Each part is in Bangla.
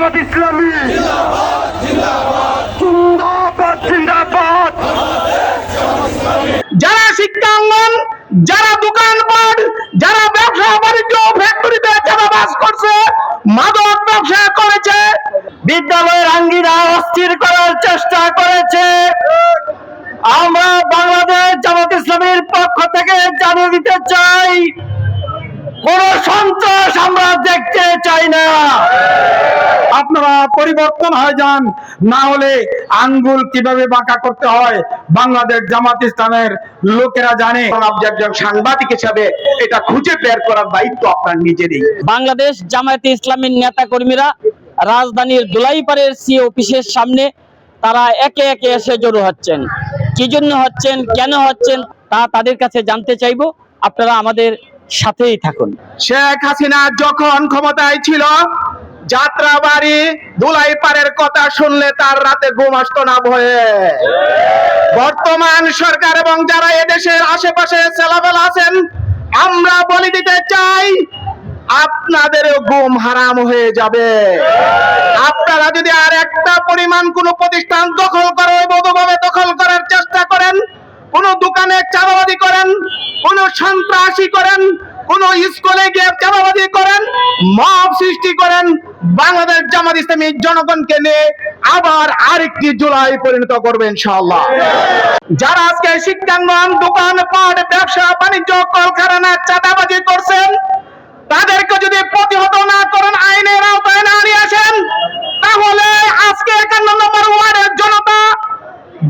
জামাত ইসলামী জিন্দাবাদ জিন্দাবাদ। যারা শিক্ষাঙ্গন, যারা দোকানপাট, যারা ব্যবসা বাণিজ্য ফ্যাক্টরিতে চাঁদাবাজ করছে, মাদক ব্যবসা করেছে, বিদ্যালয়ের আঙ্গিনা অস্থির করার চেষ্টা করেছে, আমরা বাংলাদেশ জামাত ইসলামীর পক্ষ থেকে জানিয়ে দিতে চাই, কোন সন্ত্রাস আমরা দেখতে চাই না। আপনারা পরিবর্তন হয়ে যান, না হলে আঙ্গুল কিভাবে বাঁকা করতে হয় বাংলাদেশ জামাত ইসলামের লোকেরা জানে। আপনি একজন সাংবাদিক হিসাবে এটা খুঁজে বের করার দায়িত্ব আপনার নিজেরই। বাংলাদেশ জামায়াতে ইসলামীর নেতা কর্মীরা রাজধানীর দুলাইপাড়ের সি অফিসের সামনে তারা একে একে এসে জড়ো হচ্ছেন। কি জন্য হচ্ছেন, কেন হচ্ছেন তা তাদের কাছে জানতে চাইবো। আপনারা আমাদের সাথেই থাকুন। শেখ হাসিনা যখন ক্ষমতায় ছিল, যাত্রাবাড়ি দুলাইপাড়ের কথা শুনলে তার রাতে ঘুম আসতো না ভয়ে। বর্তমান সরকার এবং যারা এদেশের আশেপাশে চেলাবেলা আছেন, আমরা বলে দিতে চাই, আপনাদেরও ঘুম হারাম হয়ে যাবে। আপনারা যদি আর একটা পরিমাণ কোন প্রতিষ্ঠান দখল করে অবৈধভাবে দখল করার চেষ্টা করেন, কোন দোকানে চাঁদাবাজি করেন, কোন সন্ত্রাসী করেন, কোন স্কুলে গিয়ে চাঁদাবাজি করেন, মব সৃষ্টি করেন, বাংলাদেশ জামাত ইসলামী জনগণকে নিয়ে আবার আরেকটি জুলাই পরিণত করবে ইনশাআল্লাহ। যারা আজকে শিক্ষাঙ্গন, দোকানপাট, ব্যবসা বাণিজ্য, কলকারখানা চাঁদাবাজি করছেন, তাদেরকে যদি প্রতিহত না করেন, আইনের আওতায় না নিয়ে আসেন, তাহলে আজকে 51 নম্বর ওয়ার্ডের জনতা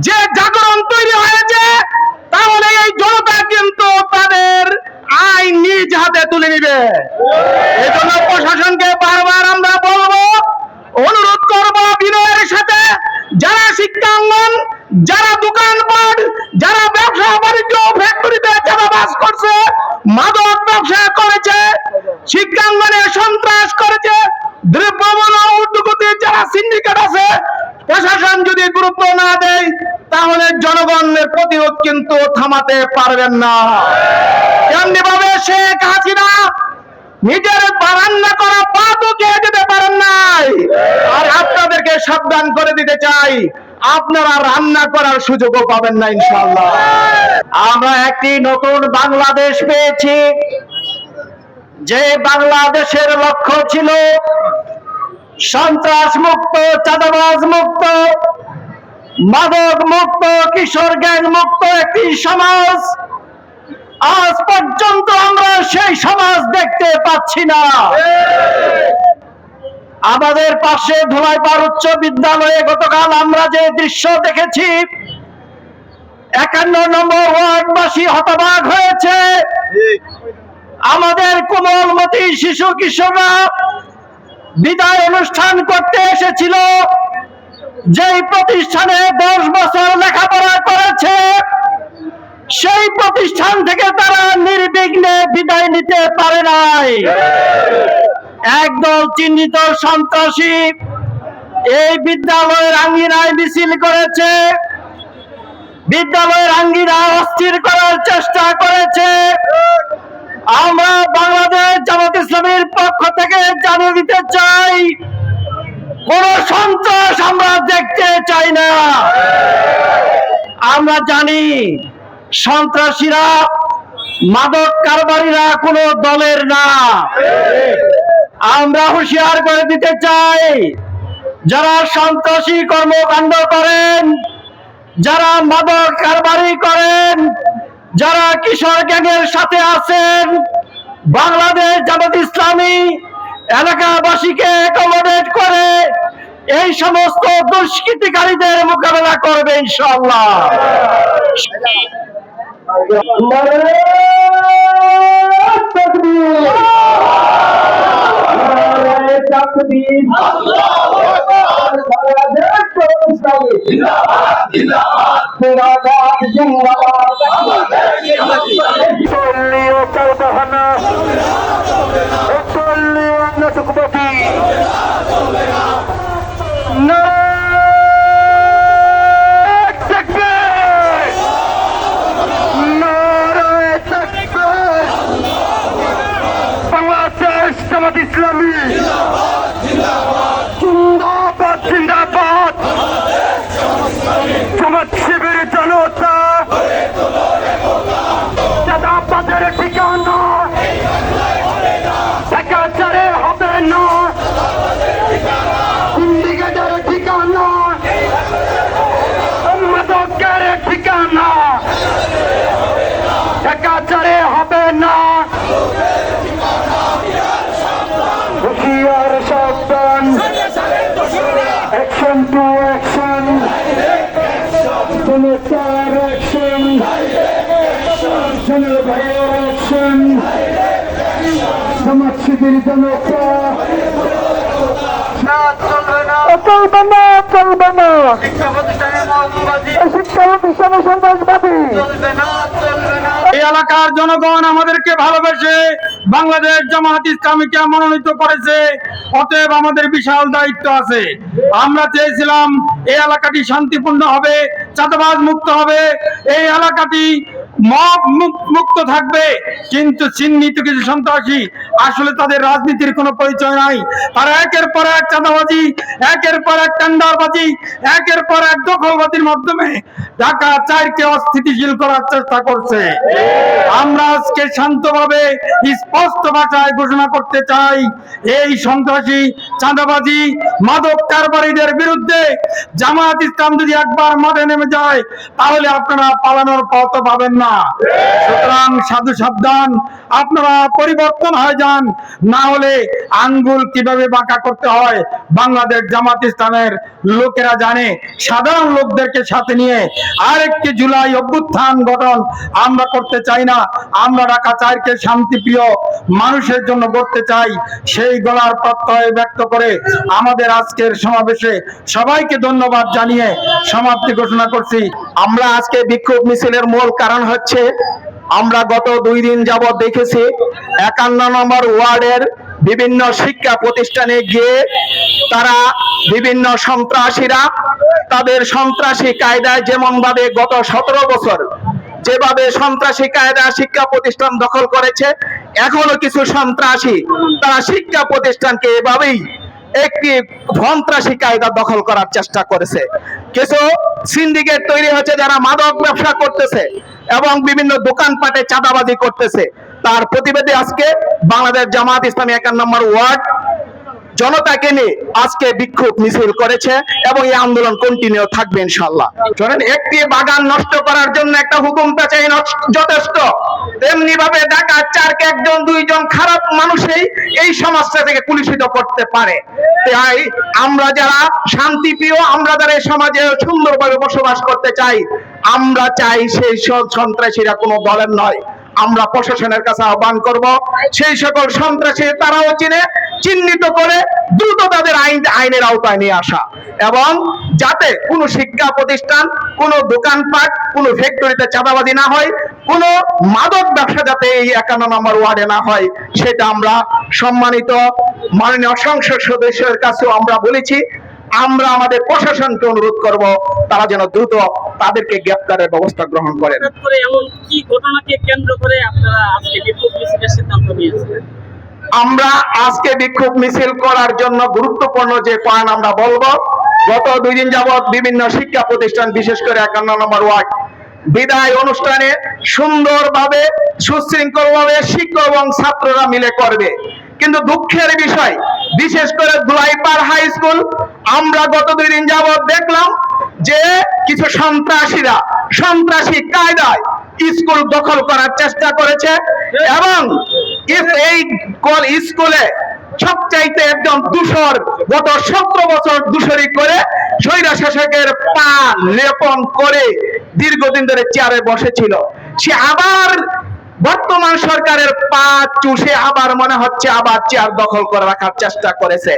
যে জাগরণ তৈরি হয়েছে, তাহলে এই জনতা কিন্তু তাদের আইন নিজ হাতে তুলে নিবে। এজন্য প্রশাসনকে বারবার আমরা বলবো, অনুরোধ করবো বিনয়ের সাথে, যারা শিক্ষাঙ্গন, যারা দোকানপাট, যারা ব্যবসা বাণিজ্য ফ্যাক্টরিতে চাঁদাবাজ করছে, মাদক ব্যবসা করেছে, শিক্ষাঙ্গনে সন্ত্রাস করেছে, দ্রব্যমূল্য ঊর্ধ্বগতির যারা সিন্ডিকেট আছে, প্রশাসন যদি গুরুত্ব না দেয়, তাহলে জনগণের প্রতিরোধ কিন্তু থামাতে পারবেন না। তেমনি ভাবে শেখ হাসিনা নিজের রান্না করা ভাতও খেয়ে যেতে পারেন নাই। আর আপনাদেরকে সাবধান করে দিতে চাই, আপনারা রান্না করার সুযোগও পাবেন না ইনশাআল্লাহ। আমরা একটি নতুন বাংলাদেশ পেয়েছি, যে বাংলাদেশের লক্ষ্য ছিল সন্ত্রাস মুক্ত, চাঁদাবাজ মুক্ত, মাদক মুক্ত, কিশোর গ্যাং মুক্ত একটি সমাজ। আজ পর্যন্ত আমরা সেই সমাজ দেখতে পাচ্ছি না। আমাদের পাশে ধুলাইপাড় উচ্চ বিদ্যালয়ে গতকাল আমরা যে দৃশ্য দেখেছি, 51 নম্বর ওয়ার্ডবাসী হতবাক হয়েছে। আমাদের কোমলমতি শিশু কিশোররা বিদায় অনুষ্ঠান করতে এসেছিল, যেই প্রতিষ্ঠানে 10 বছর লেখাপড়া করেছে, সেই প্রতিষ্ঠান থেকে তারা নির্বিঘ্নে বিদায় নিতে পারে নাই। একদল চিহ্নিত সন্ত্রাসী এই বিদ্যালয়ের আঙ্গিনায় মিছিল করেছে, বিদ্যালয়ের আঙ্গিনা অস্থির করার চেষ্টা করেছে। আমরা বাংলাদেশ জামাত ইসলামীর পক্ষ থেকে জানিয়ে দিতে চাই, কোন সন্ত্রাস আমরা দেখতে চাই না। আমরা জানি সন্ত্রাসীরা, মাদক কারবারীরা কোন দলের না। আমরা হুঁশিয়ার করে দিতে চাই, যারা সন্ত্রাসী কর্মকাণ্ড করেন, যারা মাদক কারবারি করেন, যারা কিশোর গ্যাংয়ের সাথে আছেন, বাংলাদেশ জামাত ইসলামী এলাকাবাসীকে অ্যাকোমোডেট করে এই সমস্ত দুষ্কৃতিকারীদের মোকাবেলা করবে ইনশাআল্লাহ। বাংলাদেশ জামাত ইসলামী জনতার অ্যাকশন, সোনার ভাইয়ের অ্যাকশন, সমাজসেবীর জনতা চলবে না, চলবে না। শিক্ষা প্রতিষ্ঠানে সন্ত্রাসবাদী এই এলাকার জনগণ আমাদেরকে ভালোবেসে বাংলাদেশ জামাত ইসলামীকে মনোনীত করেছে, অতএব আমাদের বিশাল দায়িত্ব আছে। আমরা চেয়েছিলাম এই এলাকাটি শান্তিপূর্ণ হবে, চাঁদাবাজ মুক্ত হবে, এই এলাকাটি মব মুক্ত থাকবে, কিন্তু চিহ্নিত কিছু সন্ত্রাসী আসলে তাদের রাজনীতির কোনো পরিচয় নাই। তারা একের পর এক চাঁদাবাজি, একের পর এক টেন্ডারবাজি, একের পর এক দখলবাজির মাধ্যমে ঢাকা 4কে অস্থিতিশীল করার চেষ্টা করছে। আমরা আজকে শান্তভাবে স্পষ্ট ভাষায় ঘোষণা করতে চাই, এই সন্ত্রাসী, চাঁদাবাজি, মাদক কারবারিদের বিরুদ্ধে জামায়াত ইসলাম যদি একবার মাঠে নেমে যায় তাহলে আপনারা পালানোর পথ পাবেন না। সুতরাং সাধু সাবধান, আপনারা পরিবর্তন হয়ে যান, না হলে আঙ্গুল কিভাবে বাঁকা করতে হয় বাংলাদেশ জামাত ইসলামের লোকেরা জানে। সাধারণ লোকদেরকে সাথে নিয়ে আরেকটি জুলাই অভ্যুত্থান গঠন আমরা করতে চাই না। আমরা ঢাকা 4কে শান্তিপ্রিয় মানুষের জন্য করতে চাই। সেই গলার প্রত্যয় ব্যক্ত করে আমাদের আজকের সমাবেশে সবাইকে ধন্যবাদ জানিয়ে সমাপ্তি ঘোষণা করছি। আমরা আজকে বিক্ষোভ মিছিলের মূল কারণ হচ্ছে, আমরা গত 2 দিন যাবৎ দেখেছি 51 নম্বর ওয়ার্ডের বিভিন্ন শিক্ষা প্রতিষ্ঠানে গিয়ে তারা বিভিন্ন সন্ত্রাসীরা তাদের সন্ত্রাসী কায়দায় যেমন ভাবে গত 17 বছর যেভাবে সন্ত্রাসী কায়দা শিক্ষা প্রতিষ্ঠান দখল করেছে, এখনো কিছু সন্ত্রাসী তারা শিক্ষা প্রতিষ্ঠানকে এভাবেই একটি সন্ত্রাসী কায়দা দখল করার চেষ্টা করেছে। কিছু সিন্ডিকেট তৈরি হয়েছে যারা মাদক ব্যবসা করতেছে এবং বিভিন্ন দোকানপাটে চাঁদাবাজি করতেছে। তার প্রতিবাদে আজকে বাংলাদেশ জামাত ইসলামী 51 নম্বর ওয়ার্ড জনতাকে নিয়ে আজকে বিক্ষোভ মিছিল করেছে এবং এই আন্দোলন কন্টিনিউ থাকবে ইনশাআল্লাহ। শোনেন, একটি বাগান নষ্ট করার জন্য একটা হুকুমটা চাই যথেষ্ট, তেমনি ভাবে ঢাকা 4কে 1-2জন খারাপ মানুষই এই সমাজটা থেকে কুলুষিত করতে পারে। তাই আমরা যারা শান্তিপ্রিয়, আমরা যারা এই সমাজে সুন্দরভাবে বসবাস করতে চাই, আমরা চাই সেই সব সন্ত্রাসীরা কোনো দলের নয়। আমরা প্রশাসনের কাছে আহ্বান করব, সেই সকল সন্ত্রাসী তারাও চিহ্নিত করে দ্রুত তাদের আইনের আওতায় নিয়ে আসা, এবং যাতে কোনো শিক্ষা প্রতিষ্ঠান, কোনো দোকানপাট, কোনো ফ্যাক্টরিতে চাঁদাবাজি না হয়, কোনো মাদক ব্যবসা যাতে এই 51 নম্বর ওয়ার্ডে না হয়, সেটা আমরা সম্মানিত মাননীয় সংসদ সদস্যের কাছেও আমরা বলেছি। আমরা আমাদের প্রশাসনকে অনুরোধ করব তারা যেন দ্রুত তাদেরকে গ্রেফতারের ব্যবস্থা গ্রহণ করেন। এমন কি ঘটনাকে কেন্দ্র করে আপনারা আজকে বিক্ষোভ মিছিলের সিদ্ধান্ত নিয়েছেন? আমরা আজকে বিক্ষোভ মিছিল করার জন্য গুরুত্বপূর্ণ যে পয়েন্ট আমরা বলবো, গত 2 দিন যাবৎ বিভিন্ন শিক্ষা প্রতিষ্ঠান, বিশেষ করে 51 নম্বর ওয়ার্ড বিদায় অনুষ্ঠানে সুন্দরভাবে সুশৃঙ্খলভাবে শিক্ষক এবং ছাত্ররা মিলে করবে, কিন্তু দুঃখের বিষয় বিশেষ করে দুলাইপাড় হাই স্কুল আমরা গত 2 দিন যাবৎ দেখলাম যে কিছু সন্ত্রাসী কায়দায় স্কুল দখল করার চেষ্টা করেছে, এবং এই স্কুলে সবচাইতে একজন দূষর গত 17 বছর দূষরি করে স্বৈর শাসকের পা লেপন করে দীর্ঘদিন ধরে চেয়ারে বসেছিল, সে আবার বর্তমান সরকারের পা চুষে আবার মনে হচ্ছে আবার চেয়ার দখল করে রাখার চেষ্টা করেছে।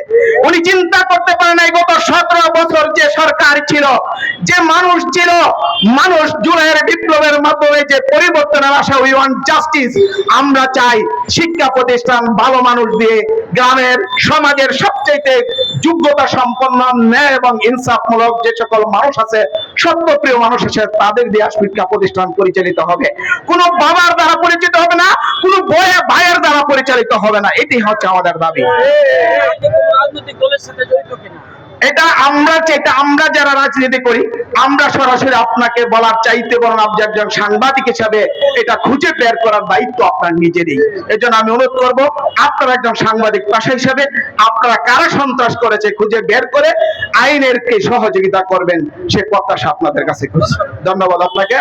উনি চিন্তা করতে পারে নাই গত 17 বছর যে সরকার ছিল, যে মানুষ ছিল, মানুষ জুলাইয়ের বিপ্লবের মাধ্যমে যে পরিবর্তনের আশা, উই ওয়ান্ট জাস্টিস। আমরা চাই শিক্ষা প্রতিষ্ঠান ভালো মানুষ দিয়ে, গ্রামের সমাজের সবচেয়ে যোগ্যতা সম্পন্ন, ন্যায় এবং ইনসাফমূলক যে সকল মানুষ আছে, সত্যপ্রিয় মানুষ আছে, তাদের দিয়ে শিক্ষা প্রতিষ্ঠান পরিচালিত হবে। কোনো বাবার দ্বারা পরিচিত হবে না, কোনো ভাইয়ের দ্বারা পরিচালিত হবে না। এটি হচ্ছে আমাদের দাবি। রাজনৈতিক দলের সাথে জড়িত কিনা এটা আমরা যারা রাজনীতি করি, আমরা সরাসরি আপনাকে বলার চাইতে বরং আপনি একজন সাংবাদিক হিসাবে এটা খুঁজে বের করার দায়িত্ব আপনার নিজেরই। এজন্য আমি অনুরোধ করব, আপনারা একজন সাংবাদিক পেশা হিসাবে আপনারা কারা সন্ত্রাস করেছে খুঁজে বের করে আইনের কে সহযোগিতা করবেন, সে প্রত্যাশা আপনাদের কাছে। ধন্যবাদ আপনাকে।